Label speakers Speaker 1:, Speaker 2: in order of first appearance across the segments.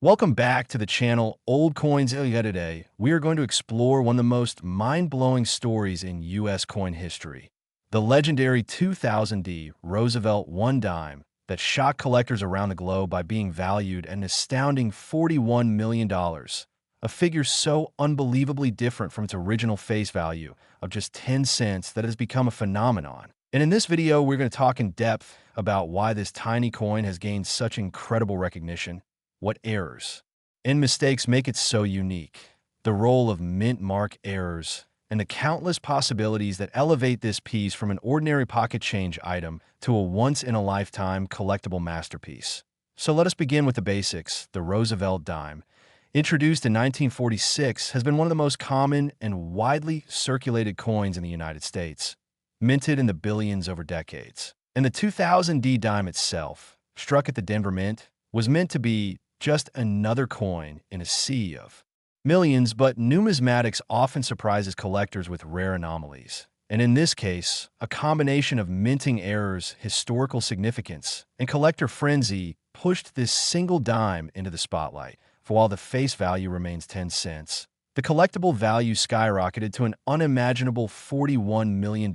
Speaker 1: Welcome back to the channel Old Coins Value. Today, we are going to explore one of the most mind-blowing stories in U.S. coin history, the legendary 2000D Roosevelt one dime that shocked collectors around the globe by being valued at an astounding $41 million, a figure so unbelievably different from its original face value of just 10 cents that it has become a phenomenon. And in this video, we're going to talk in depth about why this tiny coin has gained such incredible recognition, what errors and mistakes make it so unique, the role of mint mark errors, and the countless possibilities that elevate this piece from an ordinary pocket change item to a once-in-a-lifetime collectible masterpiece. So let us begin with the basics. The Roosevelt dime, introduced in 1946, has been one of the most common and widely circulated coins in the United States, minted in the billions over decades. And the 2000D dime itself, struck at the Denver Mint, was meant to be just another coin in a sea of millions, but numismatics often surprises collectors with rare anomalies. And in this case, a combination of minting errors, historical significance, and collector frenzy pushed this single dime into the spotlight. For while the face value remains 10 cents, the collectible value skyrocketed to an unimaginable $41 million,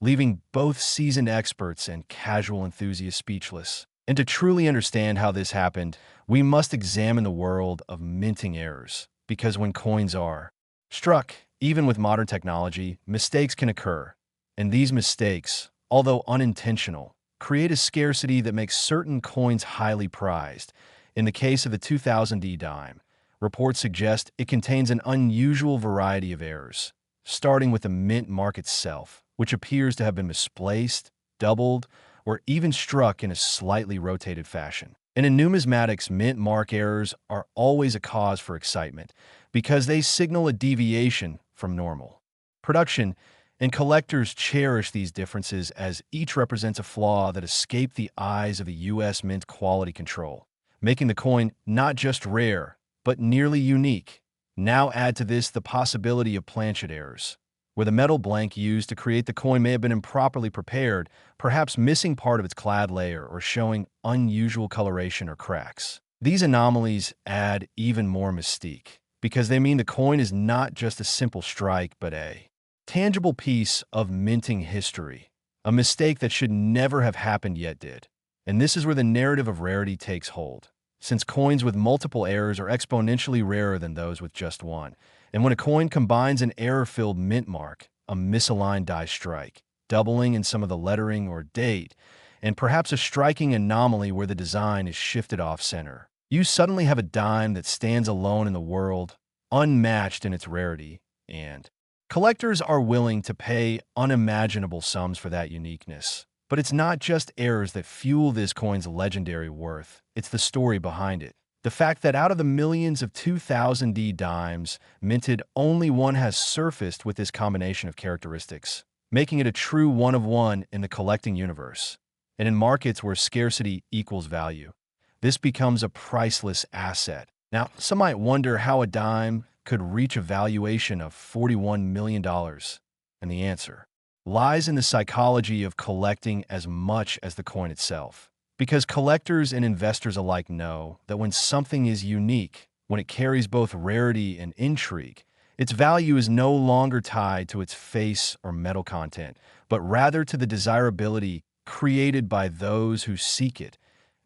Speaker 1: leaving both seasoned experts and casual enthusiasts speechless. And to truly understand how this happened, we must examine the world of minting errors, because when coins are struck, even with modern technology, mistakes can occur. And these mistakes, although unintentional, create a scarcity that makes certain coins highly prized. In the case of the 2000D dime, reports suggest it contains an unusual variety of errors, starting with the mint mark itself, which appears to have been misplaced, doubled, or even struck in a slightly rotated fashion. And in numismatics, mint mark errors are always a cause for excitement because they signal a deviation from normal production, and collectors cherish these differences as each represents a flaw that escaped the eyes of the U.S. Mint quality control, making the coin not just rare, but nearly unique. Now add to this the possibility of planchet errors, where the metal blank used to create the coin may have been improperly prepared, perhaps missing part of its clad layer or showing unusual coloration or cracks. These anomalies add even more mystique, because they mean the coin is not just a simple strike, but a tangible piece of minting history. A mistake that should never have happened yet did. And this is where the narrative of rarity takes hold, since coins with multiple errors are exponentially rarer than those with just one. And when a coin combines an error-filled mint mark, a misaligned die strike, doubling in some of the lettering or date, and perhaps a striking anomaly where the design is shifted off-center, you suddenly have a dime that stands alone in the world, unmatched in its rarity, and collectors are willing to pay unimaginable sums for that uniqueness. But it's not just errors that fuel this coin's legendary worth, it's the story behind it. The fact that out of the millions of 2000D dimes minted, only one has surfaced with this combination of characteristics, making it a true one-of-one in the collecting universe. And in markets where scarcity equals value, this becomes a priceless asset. Now, some might wonder how a dime could reach a valuation of $41 million, and the answer lies in the psychology of collecting as much as the coin itself. Because collectors and investors alike know that when something is unique, when it carries both rarity and intrigue, its value is no longer tied to its face or metal content, but rather to the desirability created by those who seek it.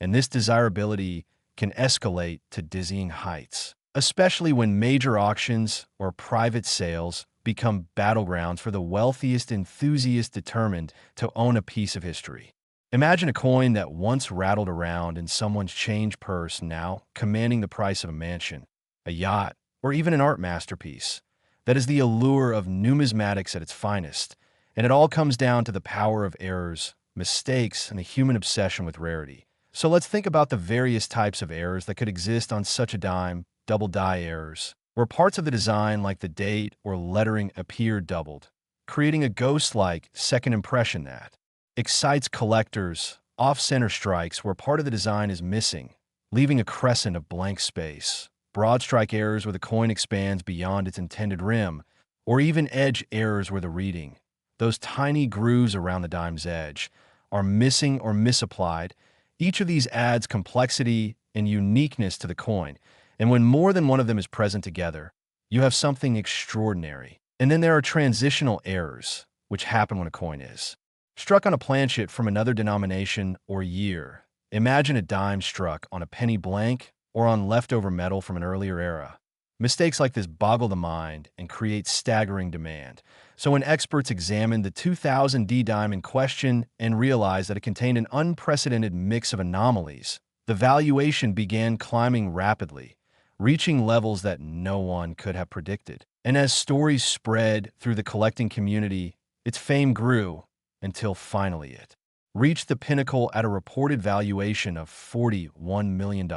Speaker 1: And this desirability can escalate to dizzying heights, especially when major auctions or private sales become battlegrounds for the wealthiest enthusiasts determined to own a piece of history. Imagine a coin that once rattled around in someone's change purse now commanding the price of a mansion, a yacht, or even an art masterpiece. That is the allure of numismatics at its finest, and it all comes down to the power of errors, mistakes, and the human obsession with rarity. So let's think about the various types of errors that could exist on such a dime. Double die errors, where parts of the design like the date or lettering appear doubled, creating a ghost-like second impression that excites collectors. Off-center strikes where part of the design is missing, leaving a crescent of blank space. Broad strike errors where the coin expands beyond its intended rim, or even edge errors where the reading, those tiny grooves around the dime's edge, are missing or misapplied. Each of these adds complexity and uniqueness to the coin. And when more than one of them is present together, you have something extraordinary. And then there are transitional errors, which happen when a coin is struck on a planchet from another denomination or year. Imagine a dime struck on a penny blank or on leftover metal from an earlier era. Mistakes like this boggle the mind and create staggering demand. So when experts examined the 2000 D dime in question and realized that it contained an unprecedented mix of anomalies, the valuation began climbing rapidly, reaching levels that no one could have predicted. And as stories spread through the collecting community, its fame grew until finally it reached the pinnacle at a reported valuation of $41 million.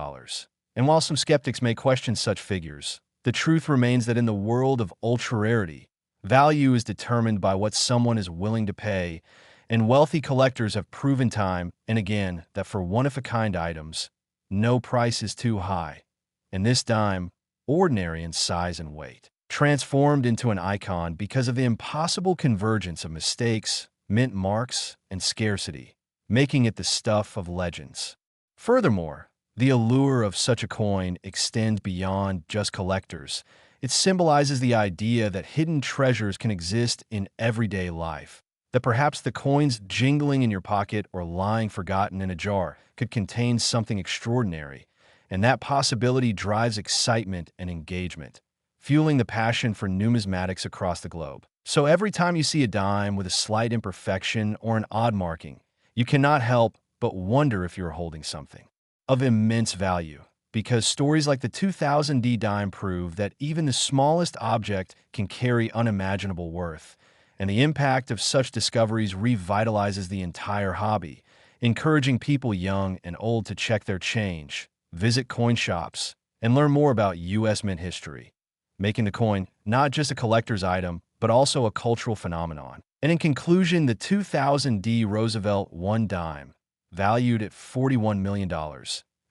Speaker 1: And while some skeptics may question such figures, the truth remains that in the world of ultra-rarity, value is determined by what someone is willing to pay, and wealthy collectors have proven time and again that for one-of-a-kind items, no price is too high. And this dime, ordinary in size and weight, transformed into an icon because of the impossible convergence of mistakes, mint marks, and scarcity, making it the stuff of legends. Furthermore, the allure of such a coin extends beyond just collectors. It symbolizes the idea that hidden treasures can exist in everyday life, that perhaps the coins jingling in your pocket or lying forgotten in a jar could contain something extraordinary, and that possibility drives excitement and engagement, fueling the passion for numismatics across the globe. So every time you see a dime with a slight imperfection or an odd marking, you cannot help but wonder if you're holding something of immense value, because stories like the 2000 D dime prove that even the smallest object can carry unimaginable worth, and the impact of such discoveries revitalizes the entire hobby, encouraging people young and old to check their change, visit coin shops, and learn more about U.S. mint history, making the coin not just a collector's item, but also a cultural phenomenon. And in conclusion, the 2000 D Roosevelt 1 dime, valued at $41 million,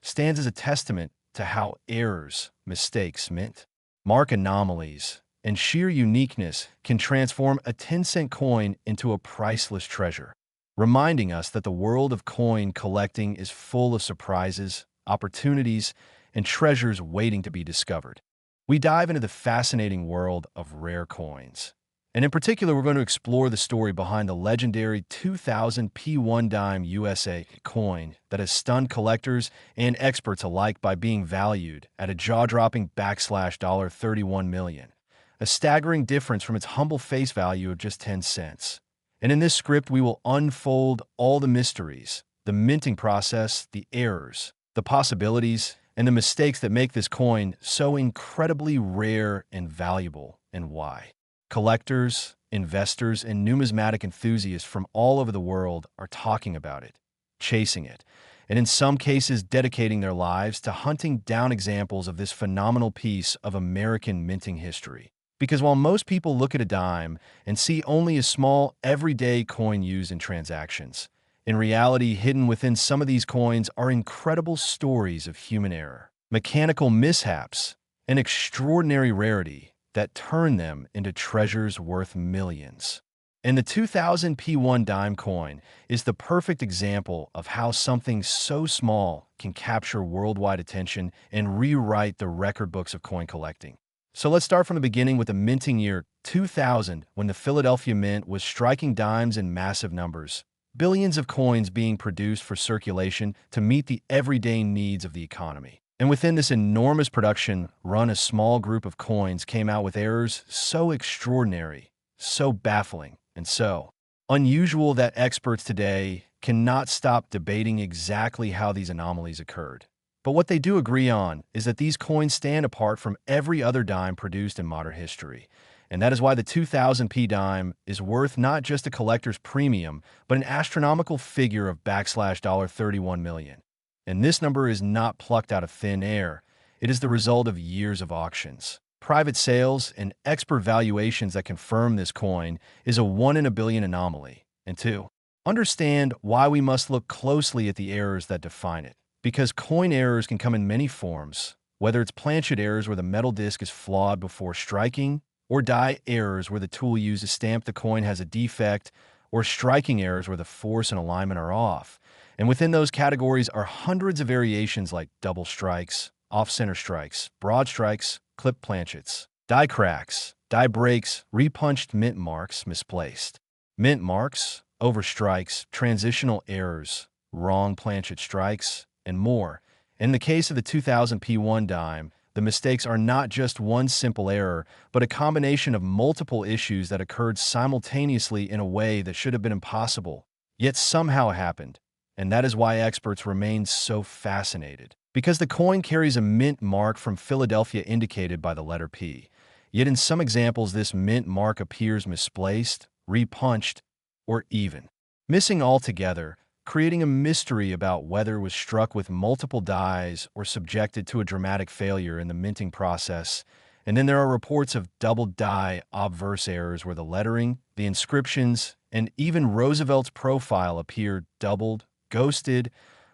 Speaker 1: stands as a testament to how errors, mistakes, mint, mark anomalies, and sheer uniqueness can transform a 10-cent coin into a priceless treasure, reminding us that the world of coin collecting is full of surprises, opportunities, and treasures waiting to be discovered. We dive into the fascinating world of rare coins. And in particular, we're going to explore the story behind the legendary 2000 P1 dime USA coin that has stunned collectors and experts alike by being valued at a jaw-dropping $31 million, a staggering difference from its humble face value of just 10 cents. And in this script, we will unfold all the mysteries, the minting process, the errors, the possibilities, and the mistakes that make this coin so incredibly rare and valuable, and why. Collectors, investors, and numismatic enthusiasts from all over the world are talking about it, chasing it, and in some cases dedicating their lives to hunting down examples of this phenomenal piece of American minting history. Because while most people look at a dime and see only a small, everyday coin used in transactions, in reality, hidden within some of these coins are incredible stories of human error, mechanical mishaps, and extraordinary rarity that turn them into treasures worth millions. And the 2000 P1 dime coin is the perfect example of how something so small can capture worldwide attention and rewrite the record books of coin collecting. So let's start from the beginning with the minting year 2000, when the Philadelphia Mint was striking dimes in massive numbers, billions of coins being produced for circulation to meet the everyday needs of the economy. And within this enormous production run, a small group of coins came out with errors so extraordinary, so baffling, and so unusual that experts today cannot stop debating exactly how these anomalies occurred. But what they do agree on is that these coins stand apart from every other dime produced in modern history. And that is why the 2000 P dime is worth not just a collector's premium, but an astronomical figure of $31 million. And this number is not plucked out of thin air. It is the result of years of auctions, private sales, and expert valuations that confirm this coin is a 1 in a billion anomaly. And 2, understand why we must look closely at the errors that define it. Because coin errors can come in many forms, whether it's planchet errors where the metal disc is flawed before striking, or die errors where the tool used to stamp the coin has a defect, or striking errors where the force and alignment are off. And within those categories are hundreds of variations like double strikes, off-center strikes, broad strikes, clip planchets, die cracks, die breaks, repunched mint marks, misplaced mint marks, overstrikes, transitional errors, wrong planchet strikes, and more. In the case of the 2000 P1 dime, the mistakes are not just one simple error, but a combination of multiple issues that occurred simultaneously in a way that should have been impossible, yet somehow happened. And that is why experts remain so fascinated. Because the coin carries a mint mark from Philadelphia indicated by the letter P. Yet in some examples, this mint mark appears misplaced, repunched, or even missing altogether, creating a mystery about whether it was struck with multiple dies or subjected to a dramatic failure in the minting process. And then there are reports of double die obverse errors where the lettering, the inscriptions, and even Roosevelt's profile appear doubled, ghosted,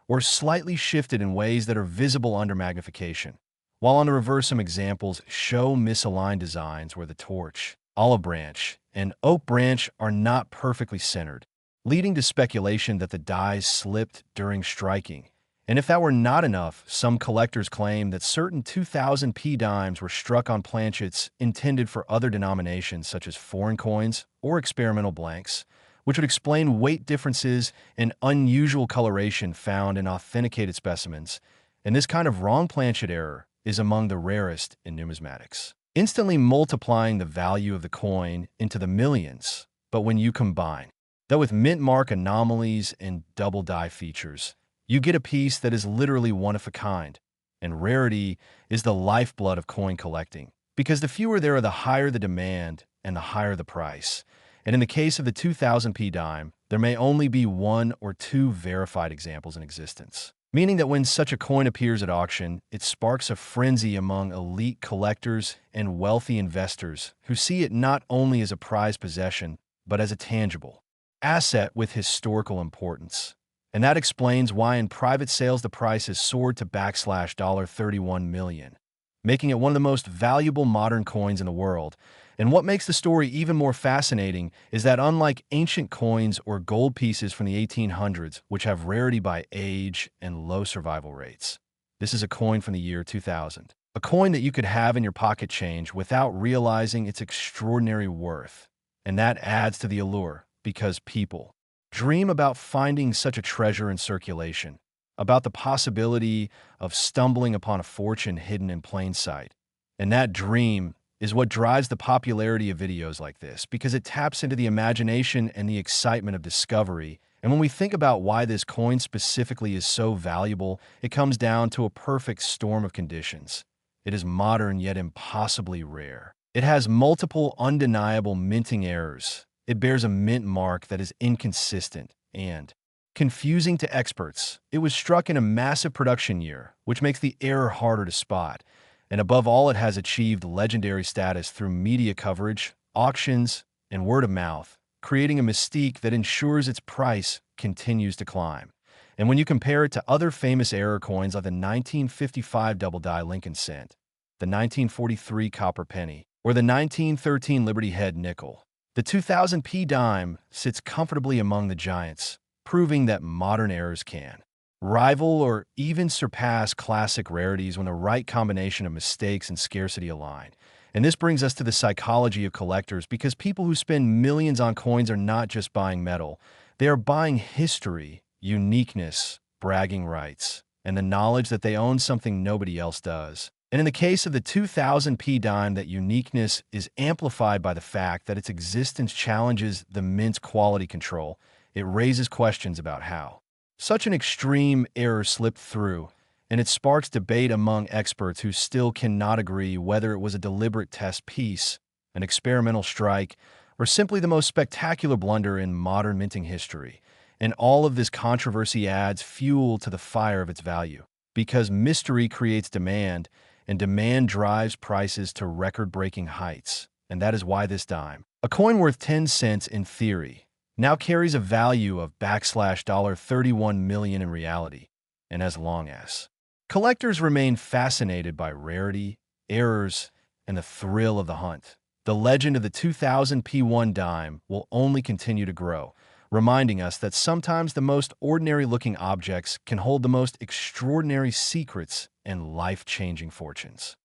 Speaker 1: or slightly shifted in ways that are visible under magnification. While on the reverse, some examples show misaligned designs where the torch, olive branch, and oak branch are not perfectly centered, leading to speculation that the dies slipped during striking. And if that were not enough, some collectors claim that certain 2000 P dimes were struck on planchets intended for other denominations such as foreign coins or experimental blanks, which would explain weight differences and unusual coloration found in authenticated specimens. And this kind of wrong planchet error is among the rarest in numismatics, instantly multiplying the value of the coin into the millions. But when you combine that with mint mark anomalies and double die features, you get a piece that is literally one of a kind. And rarity is the lifeblood of coin collecting, because the fewer there are, the higher the demand and the higher the price. And in the case of the 2000 P dime, there may only be one or two verified examples in existence, meaning that when such a coin appears at auction, it sparks a frenzy among elite collectors and wealthy investors who see it not only as a prized possession, but as a tangible asset with historical importance. And that explains why in private sales the price has soared to $31 million, making it one of the most valuable modern coins in the world. And what makes the story even more fascinating is that unlike ancient coins or gold pieces from the 1800s, which have rarity by age and low survival rates, this is a coin from the year 2000. A coin that you could have in your pocket change without realizing its extraordinary worth. And that adds to the allure, because people dream about finding such a treasure in circulation, about the possibility of stumbling upon a fortune hidden in plain sight. And that dream is what drives the popularity of videos like this, because it taps into the imagination and the excitement of discovery. And when we think about why this coin specifically is so valuable, it comes down to a perfect storm of conditions. It is modern yet impossibly rare. It has multiple undeniable minting errors. It bears a mint mark that is inconsistent and confusing to experts. It was struck in a massive production year, which makes the error harder to spot. And above all, it has achieved legendary status through media coverage, auctions, and word of mouth, creating a mystique that ensures its price continues to climb. And when you compare it to other famous error coins like the 1955 double die Lincoln cent, the 1943 copper penny, or the 1913 Liberty Head nickel, the 2000 P dime sits comfortably among the giants, proving that modern errors can rival or even surpass classic rarities when the right combination of mistakes and scarcity align. And this brings us to the psychology of collectors, because people who spend millions on coins are not just buying metal, they are buying history, uniqueness, bragging rights, and the knowledge that they own something nobody else does. And in the case of the 2000 P dime, that uniqueness is amplified by the fact that its existence challenges the mint's quality control. It raises questions about how such an extreme error slipped through, and it sparks debate among experts who still cannot agree whether it was a deliberate test piece, an experimental strike, or simply the most spectacular blunder in modern minting history. And all of this controversy adds fuel to the fire of its value, because mystery creates demand, and demand drives prices to record-breaking heights. And that is why this dime, a coin worth 10 cents in theory, now carries a value of $31 million in reality. And as long as collectors remain fascinated by rarity, errors, and the thrill of the hunt, the legend of the 2000 P1 dime will only continue to grow, reminding us that sometimes the most ordinary-looking objects can hold the most extraordinary secrets and life-changing fortunes.